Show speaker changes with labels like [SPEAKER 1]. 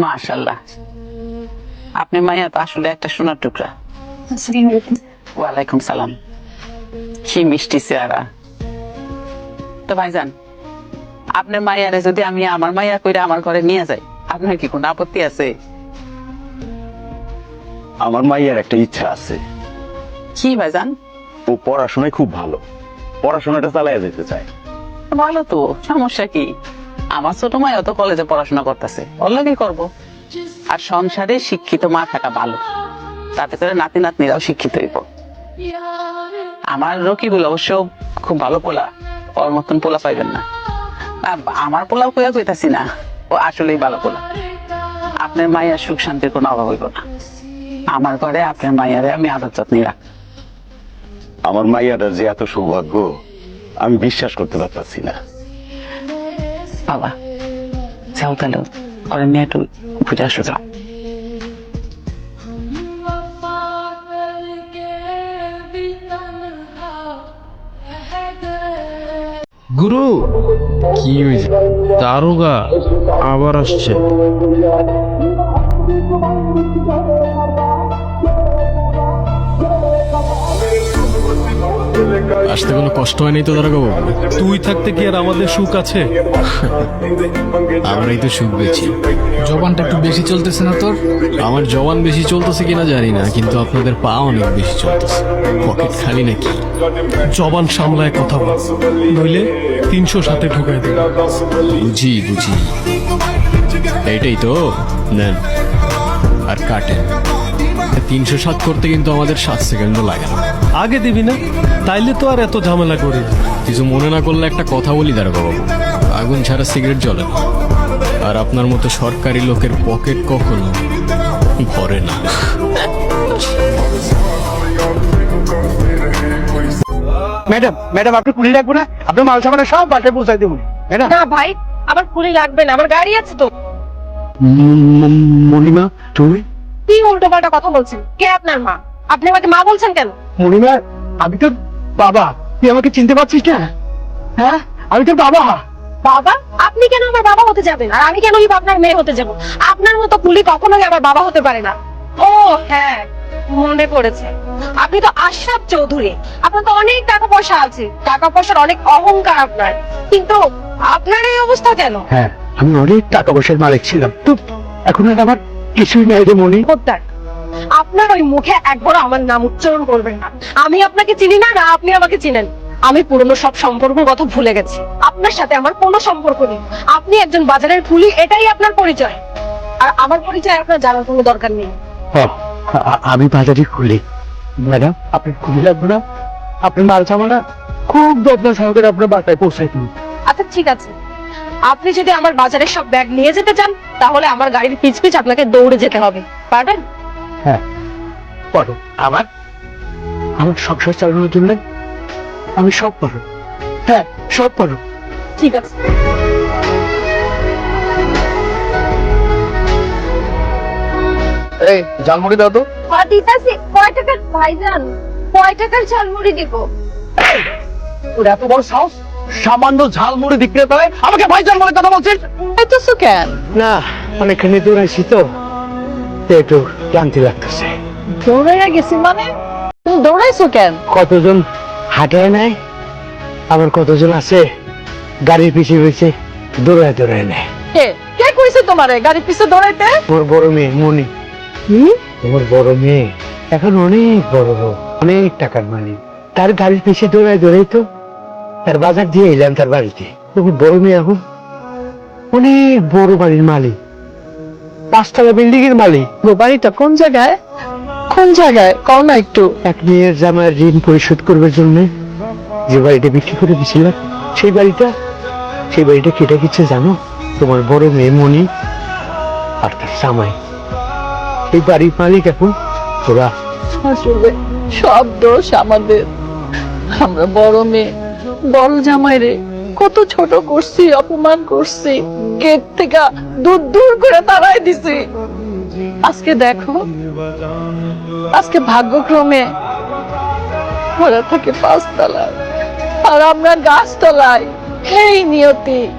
[SPEAKER 1] মাশাআল্লাহ, আপনি মাইয়া তো আসলে একটা সোনার টুকরা। ওয়ালাইকুম সালাম। কি মিষ্টি চেহারা। তো ভাইজান, আপনার মাইয়ারে যদি আমি আমার মাইয়া কইরা আমার ঘরে নিয়ে যাই, আপনার কি কোনো আপত্তি আছে?
[SPEAKER 2] আমার মাইয়ার একটা ইচ্ছা আছে।
[SPEAKER 1] কি ভাইজান?
[SPEAKER 2] ও পড়াশোনায় খুব ভালো, পড়াশোনাটা চালাইয়া যেতে চায়।
[SPEAKER 1] ভালো তো, সমস্যা কি? আমার ছোট মাইয়া তো কলেজে পড়াশোনা করতেছে, ওর লাগেই করবো। আর সংসারে শিক্ষিত মা থাকা ভালো, তাতে করে নাতি নাতনিরাও শিক্ষিত হইব। আমার রকিবুল অবশ্য খুব ভালো পোলা, ওর মতন পোলা পাইবেন না। আমার পোলাও কইয়া কইতাছি না, ও আসলেই ভালো পোলা। আপনার মায়ের সুখ শান্তির কোনো অভাব হইব না। আমার ঘরে আপনার মায়ের আমি আদর যত্ন রাখ।
[SPEAKER 2] আমার মাইয়াটার যে এত সৌভাগ্য, আমি বিশ্বাস করতে পারতাছি না।
[SPEAKER 1] বাবা যাও তাহলে, ওরে নিয়ে একটু ঘুরে আসো যাও।
[SPEAKER 3] গুরু, কি হয়েছে? দারোগা আবার আসছে।
[SPEAKER 4] আসতে কোনো কষ্ট হয়নি তো দারোগা বাবু?
[SPEAKER 3] তুই থাকতে কি আর আমাদের সুখ আছে?
[SPEAKER 4] আমরাই তো সুখ পেয়েছি।
[SPEAKER 5] জবানটা একটু বেশি চলতেছে না তোর?
[SPEAKER 4] আমার জওয়ান বেশি চলতেছে কিনা জানি না, কিন্তু আপনাদের পা অনেক বেশি চলতেছে। পকেট খালি নাকি?
[SPEAKER 3] জবান সামলায় কথা বল, নইলে 307 ঢুকাই দেব।
[SPEAKER 4] বুঝি বুঝি, এইটাই তো নেন আর কাটেন। 307 করতে কিন্তু আমাদের 7 সেকেন্ডও লাগে না।
[SPEAKER 3] আগে দিবি না, তাইলে তো আর এত ঝামেলা করি।
[SPEAKER 4] কিছু মনে না করলে একটা কথা বলি দারোগা বাবু, আগুন ছাড়া সিগারেট জ্বলে না। আর আপনার মতো সরকারি লোকের পকেট কখনো ভরে না।
[SPEAKER 6] ম্যাডাম ম্যাডাম আপনি কুলি রাখবো না? আপনার মাল সামানা সব বাসায় পৌঁছাই দেবো। ম্যাডাম
[SPEAKER 7] না ভাই, আমার কুলি লাগবে না, আমার গাড়ি আছে তো।
[SPEAKER 6] মণিমা তুমি?
[SPEAKER 7] কি উল্টো পাল্টা কথা বলছেন? কে আপনার মা? আপনি আমাকে মা বলছেন কেন?
[SPEAKER 6] মণিমা আমি তোর বাবা, তুই আমাকে চিনতে পারছিস না? হ্যাঁ আমি তোর বাবা।
[SPEAKER 7] বাবা? আপনি কেন আমার বাবা হতে যাবেন, আর আমি কেন আপনার মেয়ে হতে যাব? আপনার মতো কুলি কখনোই আমার বাবা হতে পারে না। ও হ্যাঁ, মনে পড়েছে, আপনি তো আশরাফ চৌধুরী। আপনার তো অনেক টাকা পয়সা আছে, টাকা পয়সার অনেক অহংকার আপনার, কিন্তু আপনার এই অবস্থা কেন?
[SPEAKER 6] হ্যাঁ আমি অনেক টাকা পয়সার মালিক ছিলাম, তো এখন আর আমার কিছুই নাই রে মণি।
[SPEAKER 7] খোদ্দার, আপনার ওই মুখে একবার আমার নাম উচ্চারণ করবেন না। আমি আপনাকে চিনি না, না আপনি আমাকে চিনেন। আমি পুরনো সব সম্পর্কের কথা ভুলে গেছি। আপনার সাথে আমার কোনো সম্পর্ক নেই। আপনি একজন বাজারের কুলি, এটাই আপনার পরিচয়। আর আমার পরিচয় আপনার জানার কোনো দরকার নেই।
[SPEAKER 6] আমি বাজারে খুলি। ম্যাডাম আপনি খুলি লাগবে না, আপনার মাল সামানা খুব যত্ন সহকারে আপনার বাসায় পৌঁছাই দিন।
[SPEAKER 7] আচ্ছা ঠিক আছে, আপনি যদি আমার বাজারের সব ব্যাগ নিয়ে যেতে চান, তাহলে আমার গাড়ির পিছ পিছ আপনাকে দৌড়ে যেতে হবে। পারবেন?
[SPEAKER 6] হ্যাঁ পারো। আমার আমার সংসার চালানোর জন্য আমি সব পারো। হ্যাঁ সব পারো।
[SPEAKER 7] ঠিক আছে।
[SPEAKER 6] এই জালমুড়ি দাও তো।
[SPEAKER 7] দিতাছি। কয় টাকার ভাইজান? কয় টাকার ঝালমুড়ি দিব?
[SPEAKER 6] তোর এত বড় সাহস, সামান্য ঝালমুড়ি বিক্রেতায় আমাকে ভাইজান বলে কথা বলছিস?
[SPEAKER 1] এতসু কেন?
[SPEAKER 6] না অনেকখানি দৌড়াইছি তো, একটু ক্লান্তি লাগতেছে।
[SPEAKER 1] দৌড়াইয়া গেছি মানে? তুমি দৌড়াইছো কেন?
[SPEAKER 6] কতজন হাঁটায় নাই, আবার কতজন আছে গাড়ির পিছিয়ে পিছিয়ে দৌড়ায় দৌড়ায় নেয়।
[SPEAKER 1] কে কে কইছে তোমারে গাড়ির পিছে দৌড়াইতে?
[SPEAKER 6] ওর বড় মেয়ে মনি। ওর বড় মেয়ে এখন অনেক বড় লোক, অনেক টাকার মালিক। তার গাড়ির পিছিয়ে দৌড়ায় দৌড়াই তো তার বাজার দিয়ে এলাম তার বাড়িতে। ওর বড় মেয়ে এখন অনেক বড় বাড়ির মালিক, 5 তলা বিল্ডিং এর মালিক।
[SPEAKER 1] বাড়িটা কোন জায়গায়? কোন জায়গায় কও না একটু।
[SPEAKER 6] এক মেয়ের জামার ঋণ পরিশোধ করবার জন্য যে বাড়িটা বিক্রি করে দিয়েছিলাম, সেই বাড়িটা কেটে গেছে জানো? তোমার বড় মেয়ে মনি আর তার জামাই। এই বাড়ির মালিক এখন তোরা।
[SPEAKER 1] আসলে সব দোষ আমাদের। আমরা বড় মেয়ে বড় জামাই রে কত ছোট করছি, অপমান করছি, গেট থেকে দূর দূর করে তাড়াই দিছি। আজকে দেখো, আজকে ভাগ্যক্রমে ওরা থাকে 5 তলায় আর আমরা গাছতলায়। এই নিয়তি।